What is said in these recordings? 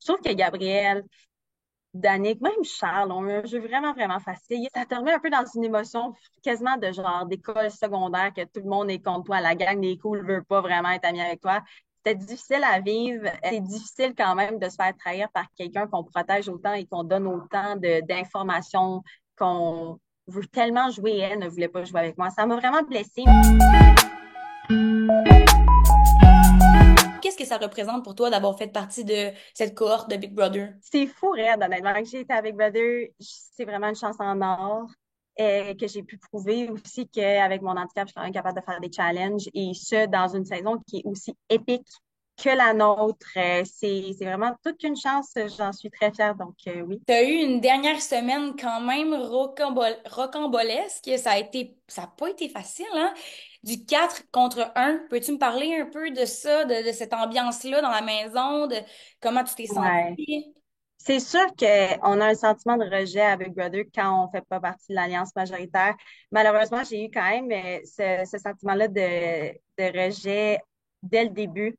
Je trouve que Gabriel, Danick, même Charles ont eu un jeu vraiment, vraiment facile. Ça te remet un peu dans une émotion quasiment de genre d'école secondaire que tout le monde est contre toi, la gang des cools veut pas vraiment être ami avec toi. C'était difficile à vivre. C'est difficile quand même de se faire trahir par quelqu'un qu'on protège autant et qu'on donne autant d'informations qu'on veut tellement jouer et elle ne voulait pas jouer avec moi. Ça m'a vraiment blessée. Qu'est-ce que ça représente pour toi d'avoir fait partie de cette cohorte de Big Brother? C'est fou, raide, honnêtement. Que j'ai été avec Brother, c'est vraiment une chance en or. Que j'ai pu prouver aussi qu'avec mon handicap, je suis quand même capable de faire des challenges et ce, dans une saison qui est aussi épique que la nôtre. C'est vraiment toute une chance. J'en suis très fière. Donc, oui. Tu as eu une dernière semaine quand même rocambolesque. Ça a pas été facile, hein? Du 4 contre 1. Peux-tu me parler un peu de ça, de cette ambiance-là dans la maison, de comment tu t'es Ouais. sentie? C'est sûr qu'on a un sentiment de rejet avec Brother quand on fait pas partie de l'alliance majoritaire. Malheureusement, j'ai eu quand même ce sentiment-là de rejet dès le début.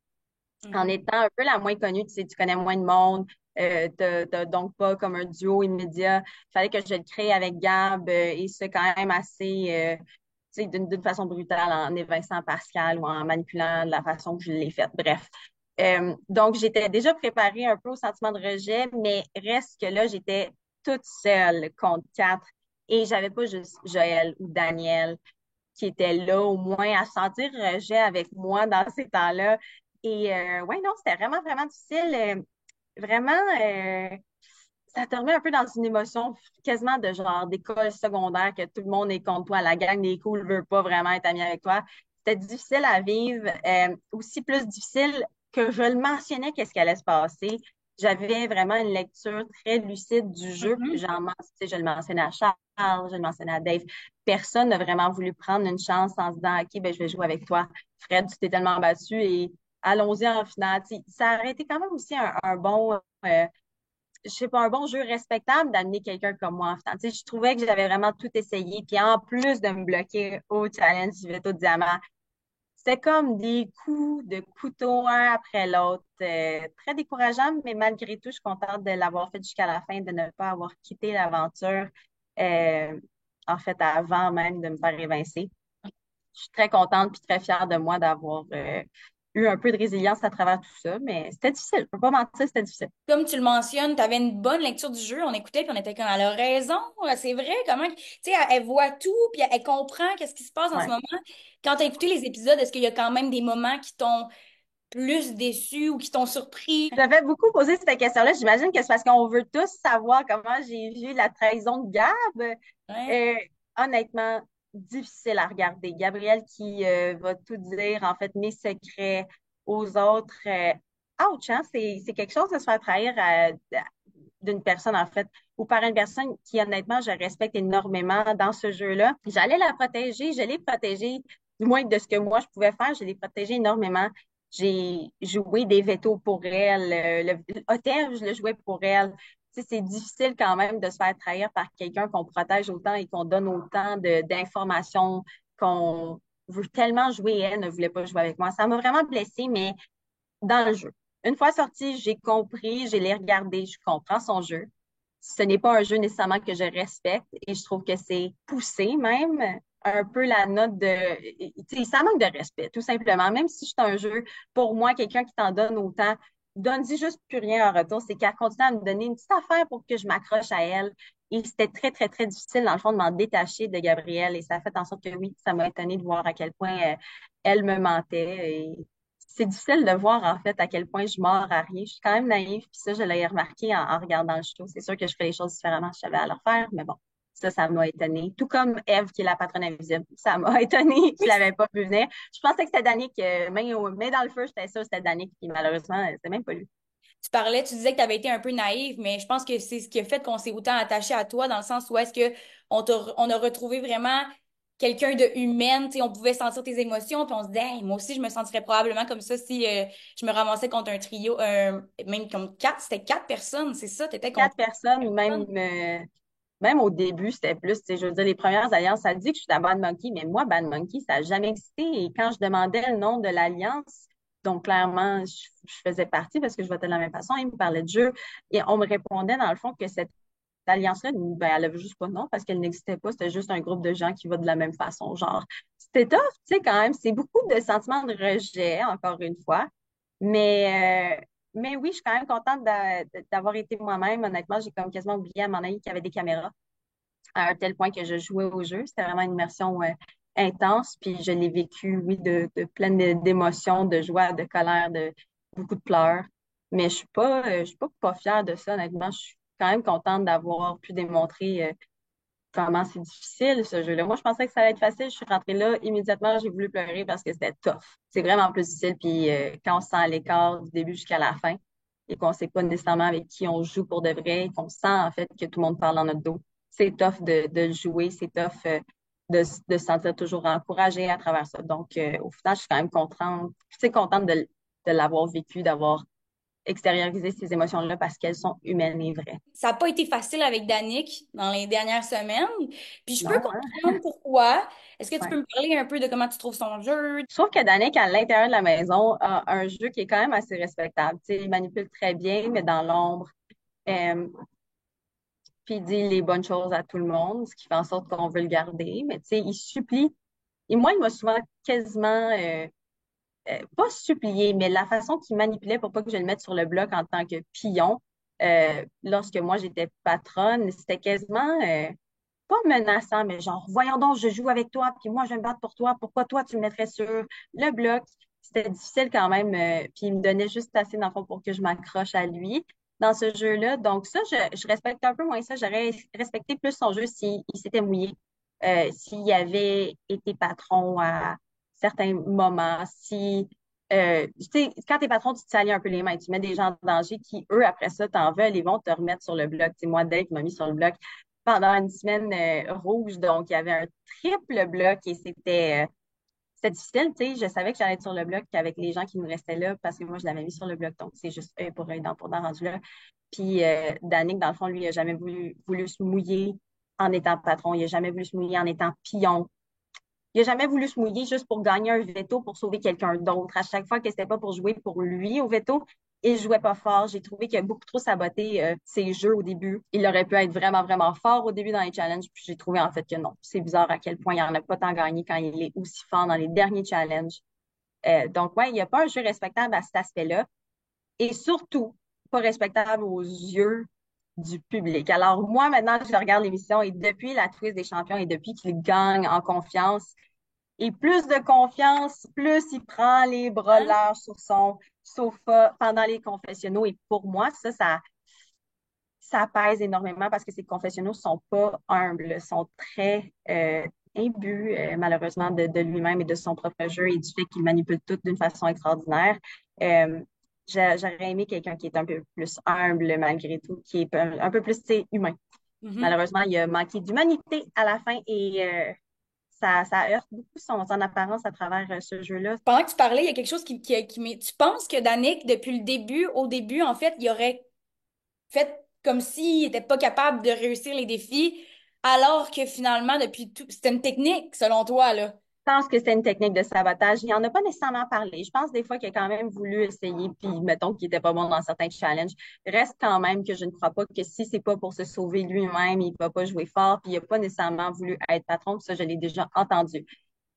En Mhm. étant un peu la moins connue, tu sais, tu connais moins de monde, t'as donc pas comme un duo immédiat. Il fallait que je le crée avec Gab et c'est quand même assez, tu sais, d'une façon brutale en évinçant Pascal ou en manipulant la façon que je l'ai faite. Bref. Donc, j'étais déjà préparée un peu au sentiment de rejet, mais reste que là, j'étais toute seule contre quatre et j'avais pas juste Joël ou Daniel qui était là au moins à sentir rejet avec moi dans ces temps-là. Et ouais, non, c'était vraiment, vraiment difficile. Vraiment, ça te remet un peu dans une émotion quasiment de genre d'école secondaire que tout le monde est contre toi, la gang des cools veut pas vraiment être ami avec toi. C'était difficile à vivre, aussi plus difficile que je le mentionnais qu'est-ce qui allait se passer. J'avais vraiment une lecture très lucide du jeu. Mhm. Tu sais, je le mentionnais à Charles, je le mentionnais à Dave. Personne n'a vraiment voulu prendre une chance en se disant, OK, ben, je vais jouer avec toi. Fred, tu t'es tellement battu et allons-y en finale. Tu sais, ça aurait été quand même aussi un bon, je sais pas, un bon jeu respectable d'amener quelqu'un comme moi en finale. Tu sais, je trouvais que j'avais vraiment tout essayé. Puis en plus de me bloquer au challenge du veto diamant, c'était comme des coups de couteau un après l'autre. Très décourageant, mais malgré tout, je suis contente de l'avoir fait jusqu'à la fin, de ne pas avoir quitté l'aventure. Euh, en fait, avant même de me faire évincer. Je suis très contente puis très fière de moi d'avoir eu un peu de résilience à travers tout ça, mais c'était difficile. Je peux pas mentir, c'était difficile. Comme tu le mentionnes, tu avais une bonne lecture du jeu. On écoutait puis on était comme, elle a raison. C'est vrai, comment, tu sais, elle voit tout puis elle comprend qu'est-ce qui se passe en ce Ouais. moment. Quand tu as écouté les épisodes, est-ce qu'il y a quand même des moments qui t'ont plus déçu ou qui t'ont surpris? J'avais beaucoup posé cette question-là. J'imagine que c'est parce qu'on veut tous savoir comment j'ai vu la trahison de Gab. Ouais. Euh, honnêtement, difficile à regarder. Gabriel qui va tout dire, en fait, mes secrets aux autres. Ouch, hein? C'est quelque chose de se faire trahir d'une personne, en fait, ou par une personne qui, honnêtement, je respecte énormément dans ce jeu-là. J'allais la protéger, je l'ai protégée, du moins de ce que moi je pouvais faire, je l'ai protégée énormément. J'ai joué des vétos pour elle. Hôtel, je le jouais pour elle. Tu sais, c'est difficile quand même de se faire trahir par quelqu'un qu'on protège autant et qu'on donne autant d'informations qu'on veut tellement jouer et elle ne voulait pas jouer avec moi. Ça m'a vraiment blessée, mais dans le jeu. Une fois sortie, j'ai compris, j'ai les regardé, je comprends son jeu. Ce n'est pas un jeu nécessairement que je respecte et je trouve que c'est poussé même un peu la note de... Tu sais, ça manque de respect, tout simplement. Même si c'est un jeu, pour moi, quelqu'un qui t'en donne autant, donne-y juste plus rien en retour. C'est qu'elle continue à me donner une petite affaire pour que je m'accroche à elle. Et c'était très, très, très difficile, dans le fond, de m'en détacher de Gabrielle. Et ça a fait en sorte que oui, ça m'a étonnée de voir à quel point elle me mentait. Et c'est difficile de voir, en fait, à quel point je mords à rien. Je suis quand même naïve, puis ça, je l'ai remarqué en regardant le show. C'est sûr que je ferais les choses différemment si j'avais à le faire, mais bon, ça m'a étonnée. Tout comme Eve, qui est la patronne invisible, ça m'a étonnée. Je l'avais pas vu venir. Je pensais que c'était Danick, mais dans le feu, j'étais sûre que c'était Danick, puis malheureusement, c'était même pas lui. Tu parlais, tu disais que tu avais été un peu naïve, mais je pense que c'est ce qui a fait qu'on s'est autant attaché à toi, dans le sens où est-ce que on a retrouvé vraiment quelqu'un de humaine, tu sais, on pouvait sentir tes émotions, puis on se disait, hey, moi aussi, je me sentirais probablement comme ça si je me ramassais contre un trio, même comme quatre, c'était 4 personnes, c'est ça, t'étais contre Quatre personnes, 4 personnes. même au début, c'était plus, tu sais, je veux dire, les premières alliances, ça dit que je suis la Bad Monkey, mais moi, Bad Monkey, ça n'a jamais existé. Et quand je demandais le nom de l'alliance, Donc, clairement, je faisais partie parce que je votais de la même façon. Ils me parlaient de jeu et on me répondait, dans le fond, que cette alliance-là, ben, elle avait juste pas de nom parce qu'elle n'existait pas. C'était juste un groupe de gens qui votent de la même façon. Genre, c'était tough, tu sais, quand même. C'est beaucoup de sentiments de rejet, encore une fois. Mais oui, je suis quand même contente d'avoir été moi-même. Honnêtement, j'ai comme quasiment oublié à mon avis qu'il y avait des caméras à un tel point que je jouais au jeu. C'était vraiment une immersion intense. Puis je l'ai vécu, oui, de plein d'émotions, de joie, de colère, de beaucoup de pleurs. Mais je suis pas fière de ça, honnêtement. Je suis quand même contente d'avoir pu démontrer comment c'est difficile, ce jeu-là. Moi, je pensais que ça allait être facile. Je suis rentrée là, immédiatement, j'ai voulu pleurer parce que c'était tough. C'est vraiment plus difficile. Puis quand on se sent à l'écart du début jusqu'à la fin et qu'on sait pas nécessairement avec qui on joue pour de vrai, et qu'on sent en fait que tout le monde parle dans notre dos, c'est tough de le jouer, c'est tough de se sentir toujours encouragé à travers ça. Donc, au final, je suis quand même contente, contente de l'avoir vécu, d'avoir extériorisé ces émotions-là parce qu'elles sont humaines et vraies. Ça n'a pas été facile avec Danick dans les dernières semaines. Puis je peux Non, hein? comprendre pourquoi. Est-ce que tu peux Ouais. me parler un peu de comment tu trouves son jeu? Je trouve que Danick, à l'intérieur de la maison, a un jeu qui est quand même assez respectable. Tu sais, il manipule très bien, mais dans l'ombre. Euh, Puis il dit les bonnes choses à tout le monde, ce qui fait en sorte qu'on veut le garder. Mais tu sais, il supplie. Et moi, il m'a souvent quasiment, pas supplié, mais la façon qu'il manipulait pour pas que je le mette sur le bloc en tant que pion, lorsque moi j'étais patronne, c'était quasiment, pas menaçant, mais genre, voyons donc, je joue avec toi, puis moi, je vais me battre pour toi. Pourquoi toi, tu me mettrais sur le bloc? C'était difficile quand même, puis il me donnait juste assez d'enfants pour que je m'accroche à lui dans ce jeu-là. Donc ça, je respecte un peu moins ça. J'aurais respecté plus son jeu s'il s'était mouillé, s'il avait été patron à certains moments, si... tu sais, quand t'es patron, tu te salis un peu les mains, tu mets des gens en danger qui, eux, après ça, t'en veulent et vont te remettre sur le bloc. Tu sais, moi, Dave m'a mis sur le bloc pendant une semaine rouge. Donc, il y avait un triple bloc et c'était difficile. Tu sais, je savais que j'allais être sur le bloc avec les gens qui me restaient là parce que moi, je l'avais mis sur le bloc. Donc, c'est juste œil pour œil, dent pour dent rendu là. Puis, Danick, dans le fond, lui, il n'a jamais voulu se mouiller en étant patron. Il n'a jamais voulu se mouiller en étant pion. Il n'a jamais voulu se mouiller juste pour gagner un veto pour sauver quelqu'un d'autre. À chaque fois que c'était pas pour jouer pour lui au veto, il jouait pas fort. J'ai trouvé qu'il a beaucoup trop saboté ses jeux au début. Il aurait pu être vraiment, vraiment fort au début dans les challenges, puis j'ai trouvé en fait que non. C'est bizarre à quel point il en a pas tant gagné quand il est aussi fort dans les derniers challenges. Donc, ouais, il n'y a pas un jeu respectable à cet aspect-là. Et surtout, pas respectable aux yeux du public. Alors, moi, maintenant, je regarde l'émission et depuis la twist des champions et depuis qu'il gagne en confiance, et plus de confiance, plus il prend les bras Hein? larges sur son sofa pendant les confessionnaux. Et pour moi, ça pèse énormément parce que ces confessionnaux sont pas humbles, sont très imbus, malheureusement, de lui-même et de son propre jeu et du fait qu'il manipule tout d'une façon extraordinaire. Euh, J'aurais aimé quelqu'un qui est un peu plus humble malgré tout, qui est un peu plus, tu sais, humain. Mhm. Malheureusement, il a manqué d'humanité à la fin et ça heurte beaucoup son apparence à travers ce jeu-là. Pendant que tu parlais, il y a quelque chose Tu penses que Danick, depuis le début, au début, en fait, il aurait fait comme s'il n'était pas capable de réussir les défis, alors que finalement, depuis tout, c'était une technique, selon toi, là. Je pense que c'est une technique de sabotage. Il n'en a pas nécessairement parlé. Je pense des fois qu'il a quand même voulu essayer, puis mettons qu'il n'était pas bon dans certains challenges. Reste quand même que je ne crois pas que si c'est pas pour se sauver lui-même, il ne va pas jouer fort, puis il n'a pas nécessairement voulu être patron. Puis ça, je l'ai déjà entendu.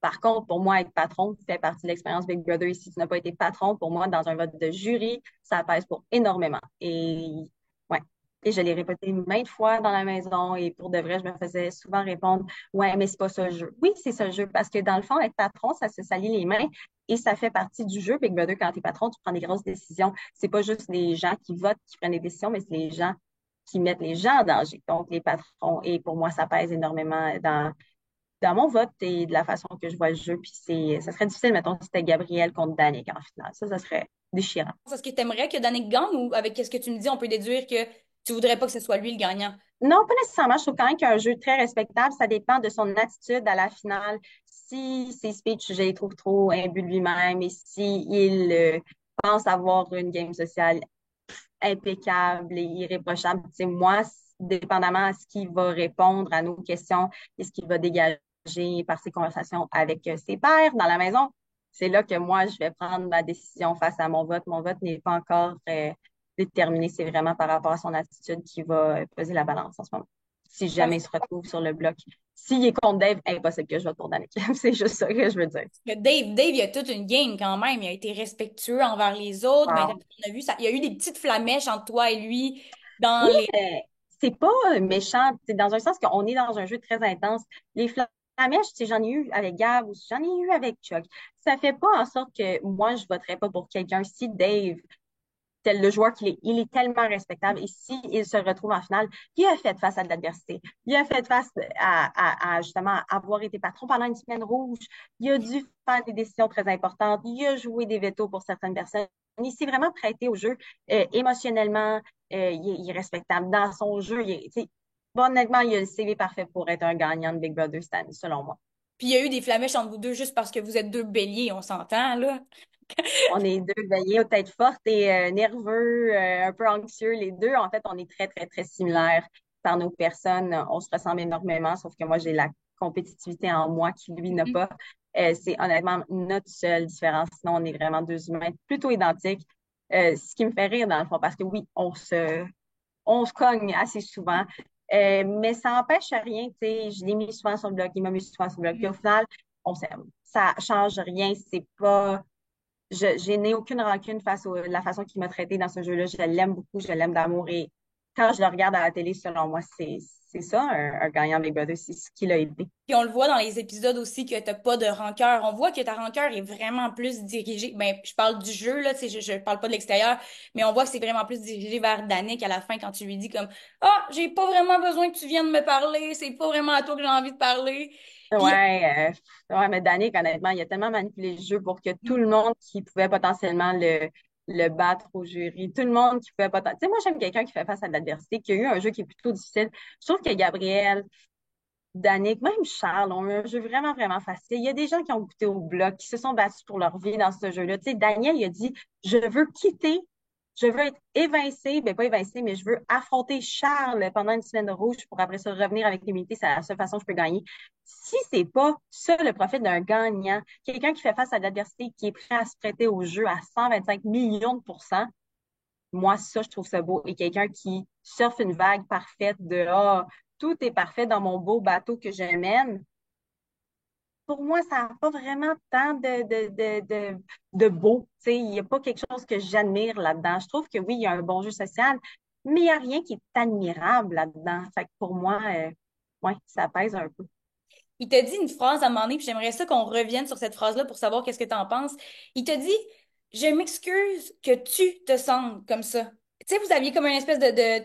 Par contre, pour moi, être patron fait partie de l'expérience Big Brother. Et si tu n'as pas été patron, pour moi, dans un vote de jury, ça pèse pour énormément. Et ouais. Et je l'ai répété maintes fois dans la maison et pour de vrai, je me faisais souvent répondre, ouais, mais c'est pas ça le jeu. Oui, c'est ça le jeu parce que dans le fond, être patron, ça se salit les mains et ça fait partie du jeu. Big Brother, quand tu es patron, tu prends des grosses décisions. C'est pas juste les gens qui votent qui prennent des décisions, mais c'est les gens qui mettent les gens en danger. Donc, les patrons. Et pour moi, ça pèse énormément dans mon vote et de la façon que je vois le jeu. Puis ça serait difficile, mettons, si c'était Gabriel contre Danick en finale. Ça serait déchirant. Est-ce que tu aimerais que Danick gagne ou avec ce que tu me dis, on peut déduire que tu voudrais pas que ce soit lui le gagnant? Non, pas nécessairement. Je trouve quand même qu'il y a un jeu très respectable. Ça dépend de son attitude à la finale. Si ses speeches, je les trouve trop imbus de lui-même et si il pense avoir une game sociale impeccable et irréprochable, tu sais, moi, dépendamment à ce qu'il va répondre à nos questions et ce qu'il va dégager par ses conversations avec ses pairs dans la maison, c'est là que moi, je vais prendre ma décision face à mon vote. Mon vote n'est pas encore déterminé. C'est vraiment par rapport à son attitude qui va peser la balance en ce moment. Si jamais il se retrouve sur le bloc. S'il est contre Dave, impossible que je vote pour Danick. C'est juste ça que je veux dire. Dave, il a toute une game quand même. Il a été respectueux envers les autres. Ben, Wow. on a vu ça. Il y a eu des petites flamèches entre toi et lui Oui, dans les. mais c'est pas méchant. C'est dans un sens qu'on est dans un jeu très intense. Les flamèches, j'en ai eu avec Gab ou j'en ai eu avec Chuck. Ça fait pas en sorte que moi, je voterais pas pour quelqu'un. Si Dave, tel le joueur qu'il est, il est tellement respectable. Et s'il se retrouve en finale, il a fait face à de l'adversité. Il a fait face justement avoir été patron pendant une semaine rouge. Il a dû faire des décisions très importantes. Il a joué des veto pour certaines personnes. Il s'est vraiment prêté au jeu émotionnellement. Il est respectable dans son jeu. Bon, honnêtement, il a le CV parfait pour être un gagnant de Big Brother cette année, selon moi. Puis il y a eu des flamèches entre vous deux juste parce que vous êtes deux béliers, on s'entend, là. On est deux veillés aux têtes fortes et nerveux, un peu anxieux. Les deux, en fait, on est très, très, très similaires par nos personnes. On se ressemble énormément, sauf que moi, j'ai la compétitivité en moi qui, lui, n'a Mhm. pas. C'est honnêtement notre seule différence. Sinon, on est vraiment deux humains plutôt identiques. Ce qui me fait rire, dans le fond, parce que oui, on se cogne assez souvent. Mais ça n'empêche rien, tu sais, je l'ai mis souvent sur le bloc, il m'a mis souvent sur le bloc. Puis au final, on s'aime. Ça change rien, c'est pas je n'ai aucune rancune face à la façon qu'il m'a traité dans ce jeu-là. Je l'aime beaucoup, je l'aime d'amour. Et quand je le regarde à la télé, selon moi, c'est ça, un gagnant Big Brother, c'est ce qu'il a été. Puis on le voit dans les épisodes aussi que t'as pas de rancœur. On voit que ta rancœur est vraiment plus dirigée. Ben, je parle du jeu, là, tu sais, je parle pas de l'extérieur, mais on voit que c'est vraiment plus dirigé vers Danick à la fin quand tu lui dis comme ah, j'ai pas vraiment besoin que tu viennes me parler, c'est pas vraiment à toi que j'ai envie de parler. Puis Ouais, mais Danick, honnêtement, il a tellement manipulé le jeu pour que tout le monde qui pouvait potentiellement le battre au jury, tout le monde qui pouvait potentiellement. Tu sais, moi, j'aime quelqu'un qui fait face à de l'adversité, qui a eu un jeu qui est plutôt difficile. Je trouve que Gabriel, Danick, même Charles ont eu un jeu vraiment, vraiment facile. Il y a des gens qui ont goûté au bloc, qui se sont battus pour leur vie dans ce jeu-là. Tu sais, Daniel, il a dit, je veux quitter, je veux être évincé, ben pas évincé, mais je veux affronter Charles pendant une semaine rouge pour après ça revenir avec l'immunité. C'est la seule façon que je peux gagner. Si c'est pas ça le profil d'un gagnant, quelqu'un qui fait face à l'adversité, qui est prêt à se prêter au jeu à 125 millions de pourcents, moi, ça, je trouve ça beau. Et quelqu'un qui surfe une vague parfaite de Ah, tout est parfait dans mon beau bateau que je mène. Pour moi, ça n'a pas vraiment tant de beau. Tu sais, il n'y a pas quelque chose que j'admire là-dedans. Je trouve que oui, il y a un bon jeu social, mais il n'y a rien qui est admirable là-dedans. Fait que pour moi, ouais, ça pèse un peu. il t'a dit une phrase à un moment donné, puis j'aimerais ça qu'on revienne sur cette phrase-là pour savoir qu'est-ce que t'en penses. Il t'a dit, je m'excuse que tu te sentes comme ça. Tu sais, vous aviez comme une espèce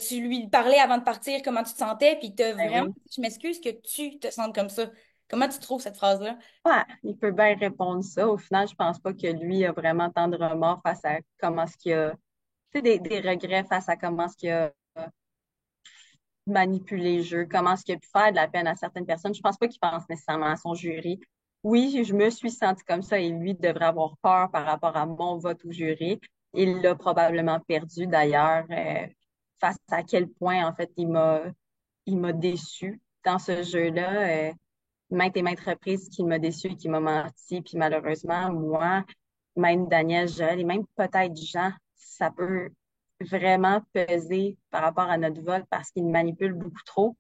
tu lui parlais avant de partir comment tu te sentais, puis t'as Ben vraiment, oui. je m'excuse que tu te sentes comme ça. Comment tu trouves cette phrase-là? Ouais, il peut bien répondre ça. Au final, je pense pas que lui a vraiment tant de remords face à comment ce qu'il a, tu sais, des regrets face à comment ce qu'il a manipulé le jeu, comment est-ce qu'il a pu faire de la peine à certaines personnes. Je pense pas qu'il pense nécessairement à son jury. Oui, je me suis sentie comme ça et lui devrait avoir peur par rapport à mon vote au jury. Il l'a probablement perdu d'ailleurs, face à quel point, en fait, il m'a déçu dans ce jeu-là. Maintes et maintes reprises qu'il m'a déçu et qu'il m'a menti. Puis malheureusement, moi, même Daniel, Joël et même peut-être Jean, ça peut vraiment peser par rapport à notre vote parce qu'il manipule beaucoup trop.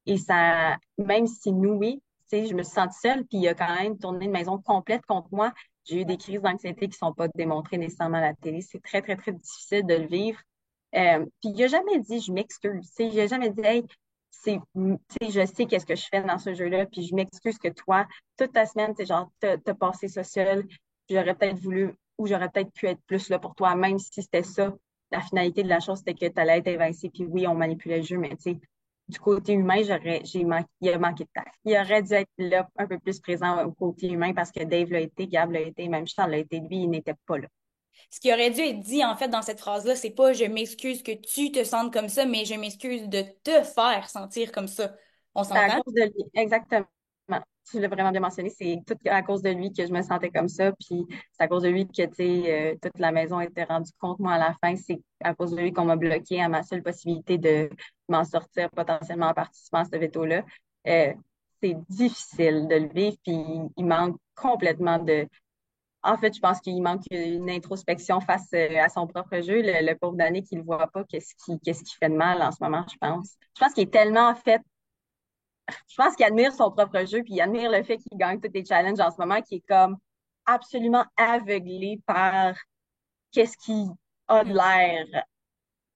Et ça, même si nous, oui, tu sais, je me suis sentie seule, puis il a quand même tourné une maison complète contre moi. J'ai eu des crises d'anxiété qui sont pas démontrées nécessairement à la télé. C'est très, très, très difficile de le vivre. Puis il a jamais dit je m'excuse. Tu sais, il a jamais dit hey, tu sais, je sais qu'est-ce que je fais dans ce jeu-là, puis je m'excuse que toi, toute ta semaine, tu sais, genre, t'as passé ça seul. J'aurais peut-être voulu ou j'aurais peut-être pu être plus là pour toi, même si c'était ça. La finalité de la chose, c'était que tu allais être évincé, puis oui, on manipulait le jeu, mais tu sais, du côté humain, il a manqué de tact. Il aurait dû être là un peu plus présent au côté humain parce que Dave l'a été, Gab l'a été, même Charles l'a été, lui, il n'était pas là. Ce qui aurait dû être dit, en fait, dans cette phrase-là, c'est pas je m'excuse que tu te sentes comme ça, mais je m'excuse de te faire sentir comme ça. On C'est à s'entend? cause de lui, exactement. Tu l'as vraiment bien mentionné, c'est tout à cause de lui que je me sentais comme ça, puis c'est à cause de lui que, tu sais, toute la maison était rendue contre moi à la fin. C'est à cause de lui qu'on m'a bloqué à ma seule possibilité de m'en sortir potentiellement en participant à ce veto-là. Euh, c'est difficile de le vivre, puis il manque complètement En fait, je pense qu'il manque une introspection face à son propre jeu. Le pauvre Danick, il ne voit pas qu'est-ce qu'il fait de mal en ce moment, je pense. Je pense qu'il est tellement fait. Je pense qu'il admire son propre jeu, puis il admire le fait qu'il gagne tous les challenges en ce moment, qui est comme absolument aveuglé par qu'est-ce qui a de l'air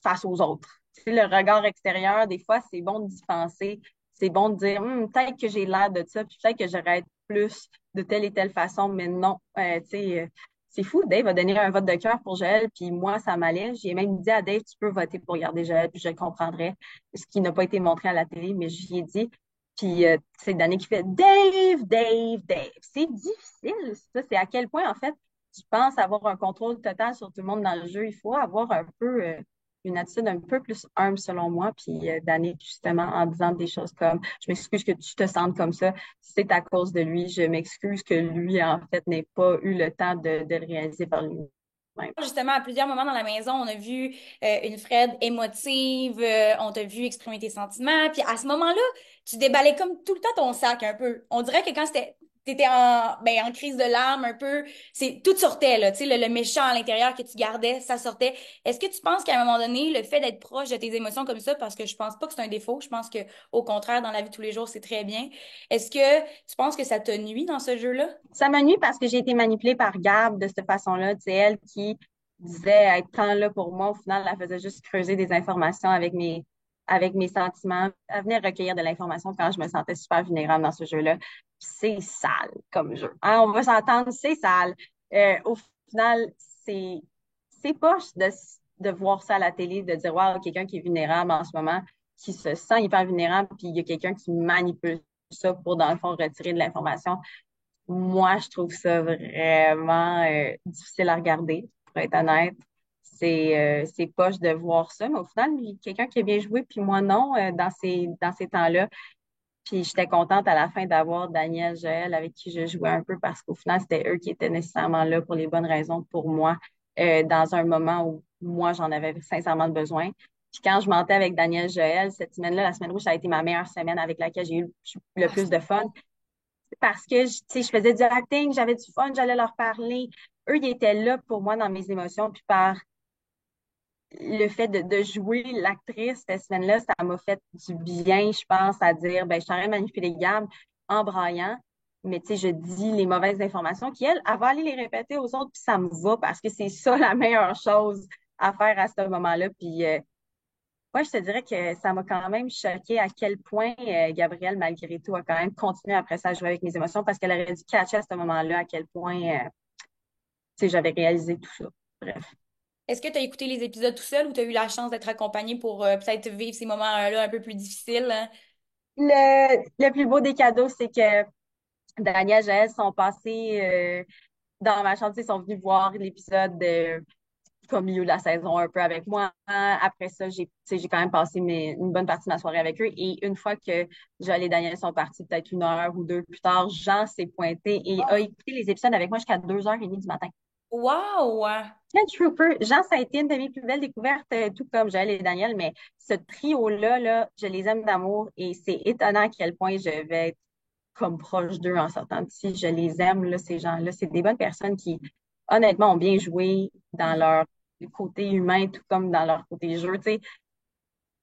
face aux autres. Tu sais, le regard extérieur, des fois, c'est bon d'y penser. C'est bon de dire, peut-être que j'ai l'air de ça, puis peut-être que j'aurais être plus de telle et telle façon, mais non. Tu sais, c'est fou. Dave a donné un vote de cœur pour Joël, puis moi, ça m'allait. J'ai même dit à Dave, tu peux voter pour garder Joël, puis je le comprendrais. Ce qui n'a pas été montré à la télé, mais j'y ai dit. Puis c'est Danny qui fait Dave, Dave, Dave. C'est difficile, ça. C'est à quel point, en fait, tu penses avoir un contrôle total sur tout le monde dans le jeu. Il faut avoir un peu une attitude un peu plus humble selon moi, puis Danick, justement, en disant des choses comme je m'excuse que tu te sentes comme ça, c'est à cause de lui, je m'excuse que lui, en fait, n'ait pas eu le temps de le réaliser par lui-même. Justement, à plusieurs moments dans la maison, on a vu une Fred émotive, on t'a vu exprimer tes sentiments, puis à ce moment-là, tu déballais comme tout le temps ton sac un peu. On dirait que quand t'étais en crise de larmes un peu, tout sortait, là, tu sais, le méchant à l'intérieur que tu gardais, ça sortait. Est-ce que tu penses qu'à un moment donné, le fait d'être proche de tes émotions comme ça, parce que je pense pas que c'est un défaut, je pense que au contraire, dans la vie de tous les jours, c'est très bien. Est-ce que tu penses que ça te nuit dans ce jeu-là? Ça m'ennuie parce que j'ai été manipulée par Gab de cette façon-là. C'est elle qui disait être tant là pour moi. Au final, elle faisait juste creuser des informations avec mes sentiments. Elle venait recueillir de l'information quand je me sentais super vulnérable dans ce jeu-là. Puis c'est sale comme jeu. Hein, on va s'entendre, c'est sale. Au final, c'est, c'est poche de voir ça à la télé, de dire, wow, quelqu'un qui est vulnérable en ce moment, qui se sent hyper vulnérable, puis il y a quelqu'un qui manipule ça pour, dans le fond, retirer de l'information. Moi, je trouve ça vraiment difficile à regarder, pour être honnête. C'est poche de voir ça, mais au final, il y a quelqu'un qui a bien joué, puis moi non, dans ces temps-là. Puis j'étais contente à la fin d'avoir Daniel Joël avec qui je jouais un peu parce qu'au final, c'était eux qui étaient nécessairement là pour les bonnes raisons pour moi, dans un moment où moi, j'en avais sincèrement besoin. Puis quand je mentais avec Daniel Joël, cette semaine-là, la semaine rouge, ça a été ma meilleure semaine avec laquelle j'ai eu le plus de fun parce que tu sais, je faisais du acting, j'avais du fun, j'allais leur parler. Eux, ils étaient là pour moi dans mes émotions. Puis par le fait de jouer l'actrice cette semaine-là, ça m'a fait du bien, je pense, à dire, ben, je suis en train de manipuler Gab en braillant, mais tu sais, je dis les mauvaises informations qui, elle va aller les répéter aux autres, puis ça me va parce que c'est ça la meilleure chose à faire à ce moment-là. Puis ouais, je te dirais que ça m'a quand même choqué à quel point Gabrielle, malgré tout, a quand même continué après ça à jouer avec mes émotions parce qu'elle aurait dû catcher à ce moment-là à quel point tu sais, j'avais réalisé tout ça. Bref. Est-ce que tu as écouté les épisodes tout seul ou tu as eu la chance d'être accompagné pour peut-être vivre ces moments-là un peu plus difficiles, hein? Le plus beau des cadeaux, c'est que Daniel et Jaël sont passés dans ma chambre, ils sont venus voir l'épisode comme milieu de la saison un peu avec moi. Après ça, j'ai, tu sais, j'ai quand même passé une bonne partie de ma soirée avec eux. Et une fois que Joël et Daniel sont partis, peut-être une heure ou deux plus tard, Jean s'est pointé et a écouté les épisodes avec moi jusqu'à 2h30 du matin. Wow! Quel trooper! Jean, ça a été une de mes plus belles découvertes, tout comme Joël et Daniel, mais ce trio-là, là, je les aime d'amour et c'est étonnant à quel point je vais être comme proche d'eux en sortant d'ici. Je les aime, là, ces gens-là. C'est des bonnes personnes qui, honnêtement, ont bien joué dans leur côté humain, tout comme dans leur côté jeu. Tu sais,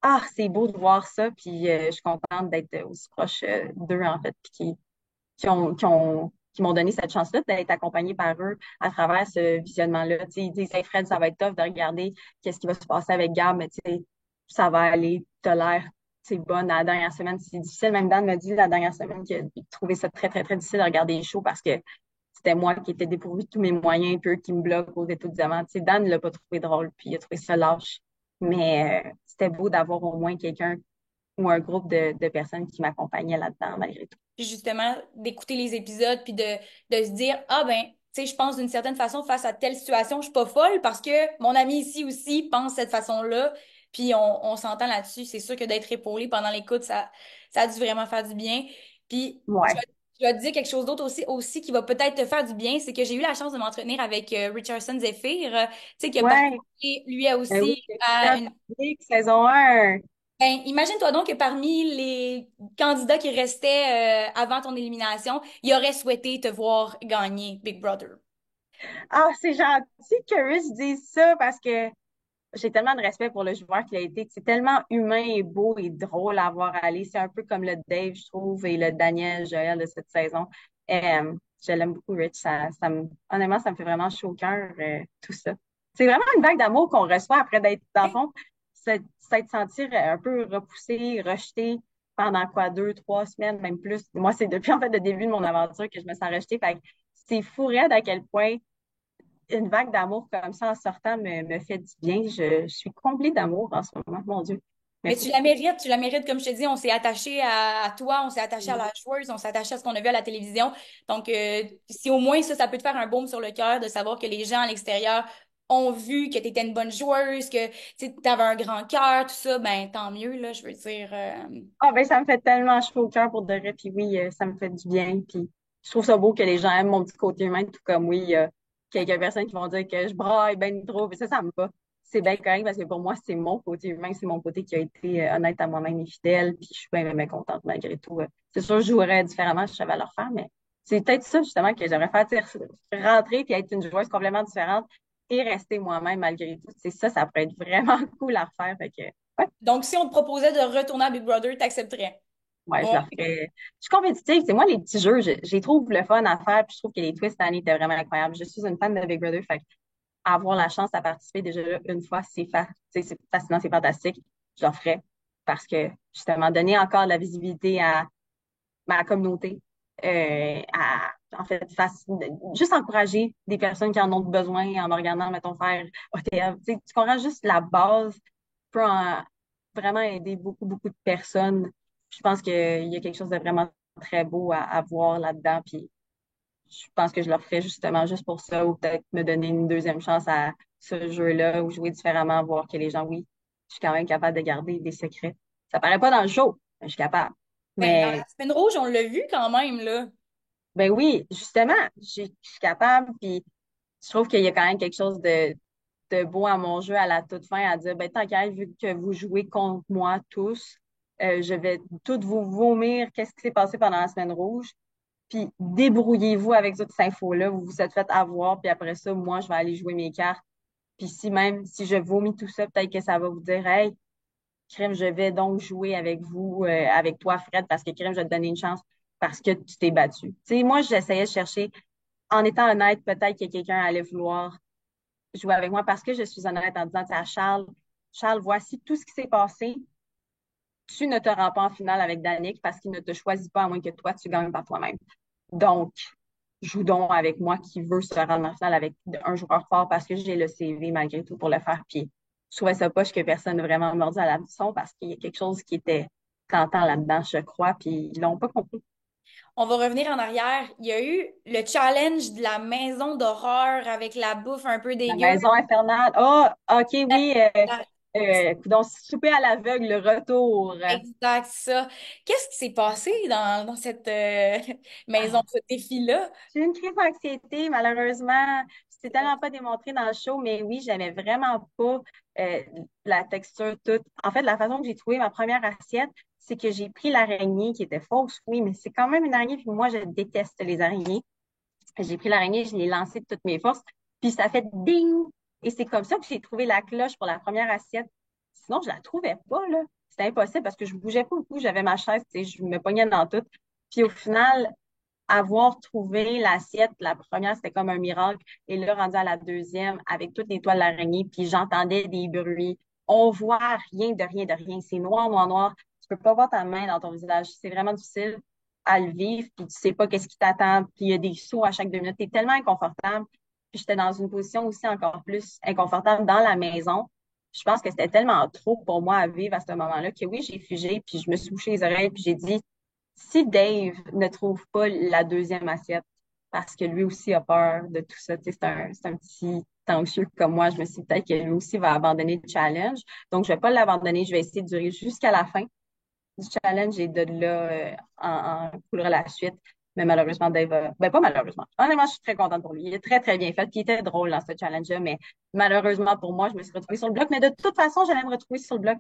ah, c'est beau de voir ça, puis je suis contente d'être aussi proche d'eux, en fait, puis qui m'ont donné cette chance-là d'être accompagnée par eux à travers ce visionnement-là. Tu sais, ils disent, hey Fred, ça va être tough de regarder qu'est-ce qui va se passer avec Gab, mais tu sais, ça va aller, t'as l'air, c'est bonne. La dernière semaine, c'est difficile. Même Dan me dit la dernière semaine qu'il a trouvé ça très, très, très difficile de regarder les shows parce que c'était moi qui étais dépourvue de tous mes moyens, puis eux qui me bloquent aux études diamants. Tu sais, Dan ne l'a pas trouvé drôle, puis il a trouvé ça lâche. Mais c'était beau d'avoir au moins quelqu'un ou un groupe de personnes qui m'accompagnaient là-dedans, malgré tout. Puis justement, d'écouter les épisodes, puis de se dire, ah ben, tu sais, je pense d'une certaine façon, face à telle situation, je suis pas folle parce que mon ami ici aussi pense cette façon-là, puis on s'entend là-dessus. C'est sûr que d'être épaulé pendant l'écoute, ça a dû vraiment faire du bien. Puis, Ouais. je vais te dire quelque chose d'autre aussi qui va peut-être te faire du bien, c'est que j'ai eu la chance de m'entretenir avec Richardson Zephyr, tu sais, qui a Ouais. participé lui Ben oui, aussi c'est à ça, Public, saison 1. ben, imagine-toi donc que parmi les candidats qui restaient avant ton élimination, il aurait souhaité te voir gagner Big Brother. Ah, c'est gentil que Rich dise ça parce que j'ai tellement de respect pour le joueur qu'il a été. C'est tellement humain et beau et drôle à voir aller. C'est un peu comme le Dave, je trouve, et le Daniel Joël de cette saison. Je l'aime beaucoup, Rich. Honnêtement, ça me fait vraiment chaud au cœur, tout ça. C'est vraiment une vague d'amour qu'on reçoit après d'être, dans le fond, s'être sentir un peu repoussé, rejeté pendant quoi, 2, 3 semaines, même plus. Moi, c'est depuis en fait le début de mon aventure que je me sens rejetée. Fait que c'est fou raide à quel point une vague d'amour comme ça en sortant me fait du bien. Je suis comblée d'amour en ce moment, mon Dieu. Mais Merci. tu la mérites, comme je te dis, on s'est attaché à toi, on s'est attaché à la joueuse, on s'est attaché à ce qu'on a vu à la télévision. Donc, si au moins ça peut te faire un baume sur le cœur de savoir que les gens à l'extérieur ont vu que tu étais une bonne joueuse, que tu avais un grand cœur, tout ça, ben tant mieux, là, je veux dire. Ah ben ça me fait tellement chaud au cœur pour de vrai, puis oui, ça me fait du bien, puis je trouve ça beau que les gens aiment mon petit côté humain, tout comme oui, il y a quelques personnes qui vont dire que je braille ben trop, mais ça me va. C'est bien correct parce que pour moi, c'est mon côté humain, c'est mon côté qui a été honnête à moi-même et fidèle, puis je suis bien contente malgré tout. C'est sûr, je jouerais différemment si je savais leur faire, mais c'est peut-être ça justement que j'aimerais faire, tu sais, rentrer puis être une joueuse complètement différente et rester moi-même malgré tout. C'est ça, ça pourrait être vraiment cool à refaire, fait que ouais. Donc, si on te proposait de retourner à Big Brother, t'accepterais. Ouais, je Ouais. leur ferais. Je suis compétitive. C'est moi, les petits jeux, j'ai trouve le fun à faire. Puis je trouve que les twists cette année étaient vraiment incroyables. Je suis une fan de Big Brother. Fait que avoir la chance à participer déjà là, une fois, c'est fascinant, c'est fantastique. Je leur ferais. Parce que, justement, donner encore de la visibilité à ma communauté, en fait, juste encourager des personnes qui en ont besoin en me regardant, mettons, faire OTF. Tu comprends juste la base peut vraiment aider beaucoup de personnes. Je pense qu'il y a quelque chose de vraiment très beau à voir là-dedans. Puis je pense que je le ferais justement juste pour ça, ou peut-être me donner une deuxième chance à ce jeu-là, ou jouer différemment, voir que les gens, oui, je suis quand même capable de garder des secrets. Ça paraît pas dans le show, mais je suis capable. Ben, dans Mais la semaine rouge, on l'a vu quand même, là. ben oui, justement, je suis capable, puis je trouve qu'il y a quand même quelque chose de beau à mon jeu à la toute fin, à dire, ben tant qu'à être, vu que vous jouez contre moi tous, je vais toutes vous vomir qu'est-ce qui s'est passé pendant la semaine rouge, puis débrouillez-vous avec cette info-là, vous vous êtes fait avoir, puis après ça, moi, je vais aller jouer mes cartes, puis si je vomis tout ça, peut-être que ça va vous dire, hey, Crème, je vais donc jouer avec vous, avec toi, Fred, parce que Crème, je vais te donner une chance parce que tu t'es battu. Tu sais, moi, j'essayais de chercher, en étant honnête, peut-être que quelqu'un allait vouloir jouer avec moi parce que je suis honnête en disant à Charles, Charles, voici tout ce qui s'est passé. Tu ne te rends pas en finale avec Danick parce qu'il ne te choisit pas à moins que toi, tu gagnes par toi-même. Donc, joue donc avec moi qui veut se rendre en finale avec un joueur fort parce que j'ai le CV malgré tout pour le faire. Puis, je trouvais ça poche que personne n'a vraiment mordu à la l'hameçon parce qu'il y a quelque chose qui était tentant là-dedans, je crois, puis ils l'ont pas compris. On va revenir en arrière. Il y a eu le challenge de la maison d'horreur avec la bouffe un peu La dégueu. maison infernale. Ah, OK, oui. La- Donc, souper à l'aveugle, le retour. Exact, ça. Qu'est-ce qui s'est passé dans cette maison, ce défi-là? J'ai eu une crise d'anxiété, malheureusement. C'est tellement pas démontré dans le show, mais oui, j'aimais vraiment pas euh, la texture toute. En fait, la façon que j'ai trouvé ma première assiette, c'est que j'ai pris l'araignée qui était fausse, oui, mais c'est quand même une araignée, puis moi, je déteste les araignées. J'ai pris l'araignée, je l'ai lancée de toutes mes forces, puis ça fait ding! Et c'est comme ça que j'ai trouvé la cloche pour la première assiette. Sinon, je la trouvais pas, là. C'était impossible parce que je bougeais pas beaucoup, j'avais ma chaise, tu sais, je me pognais dans tout. Puis au final, avoir trouvé l'assiette, la première, c'était comme un miracle. Et là, rendu à la deuxième, avec toutes les toiles d'araignée, puis j'entendais des bruits. On voit rien de rien de rien. C'est noir, noir, noir. Tu peux pas voir ta main dans ton visage. C'est vraiment difficile à le vivre, puis tu sais pas qu'est-ce qui t'attend. Puis il y a des sauts à chaque 2 minutes. T'es tellement inconfortable. Puis j'étais dans une position aussi encore plus inconfortable dans la maison. Je pense que c'était tellement trop pour moi à vivre à ce moment-là que oui, j'ai figé, puis je me suis bouché les oreilles, puis j'ai dit, si Dave ne trouve pas la deuxième assiette, parce que lui aussi a peur de tout ça, tu sais, c'est un petit anxieux comme moi, je me suis dit peut-être que lui aussi va abandonner le challenge. Donc, je vais pas l'abandonner, je vais essayer de durer jusqu'à la fin du challenge et de là, en coulera la suite. Mais malheureusement, Dave, ben pas malheureusement. Honnêtement, je suis très contente pour lui. Il est très, très bien fait. Puis il était drôle dans ce challenge-là, mais malheureusement pour moi, je me suis retrouvée sur le bloc. Mais de toute façon, j'allais me retrouver sur le bloc.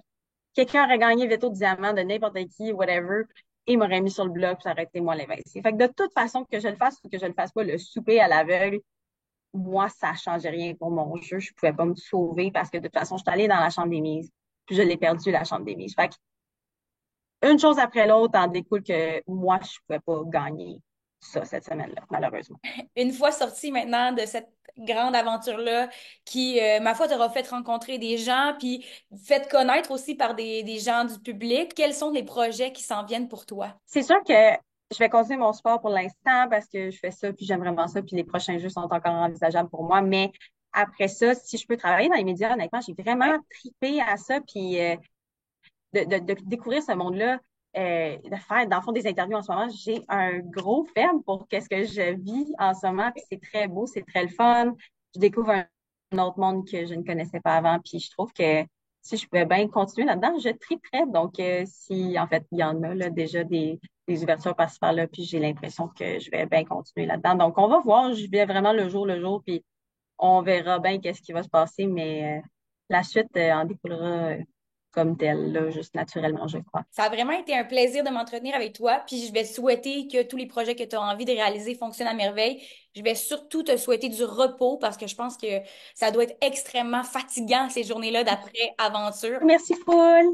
Quelqu'un aurait gagné veto de diamant de n'importe qui, whatever, et m'aurait mis sur le bloc, puis ça aurait été moi l'invincible. Fait que de toute façon, que je le fasse ou que je le fasse pas, le souper à l'aveugle, moi, ça changeait rien pour mon jeu. Je pouvais pas me sauver parce que de toute façon, je suis allée dans la chambre des mises, puis je l'ai perdu, la chambre des mises. Fait que une chose après l'autre en découle que moi, je pouvais pas gagner ça cette semaine-là, malheureusement. Une fois sorti maintenant de cette grande aventure-là, qui, ma foi, t'aura fait rencontrer des gens, puis fait connaître aussi par des gens du public, quels sont les projets qui s'en viennent pour toi? C'est sûr que je vais continuer mon sport pour l'instant parce que je fais ça, puis j'aime vraiment ça, puis les prochains jeux sont encore envisageables pour moi. Mais après ça, si je peux travailler dans les médias, honnêtement, j'ai vraiment Ouais. trippé à ça, puis de découvrir ce monde-là, de faire, dans le fond, des interviews en ce moment. J'ai un gros ferme pour qu'est-ce que je vis en ce moment, puis c'est très beau, c'est très le fun. Je découvre un autre monde que je ne connaissais pas avant, puis je trouve que si je pouvais bien continuer là-dedans, je triperais. Donc, si, en fait, il y en a là, déjà des ouvertures par-ci par-là, puis j'ai l'impression que je vais bien continuer là-dedans. Donc, on va voir, je vais vraiment le jour, puis on verra bien qu'est-ce qui va se passer, mais la suite en découlera comme telle, là, juste naturellement, je crois. Ça a vraiment été un plaisir de m'entretenir avec toi, puis je vais souhaiter que tous les projets que tu as envie de réaliser fonctionnent à merveille. Je vais surtout te souhaiter du repos parce que je pense que ça doit être extrêmement fatigant ces journées-là d'après-aventure. Merci, Paul.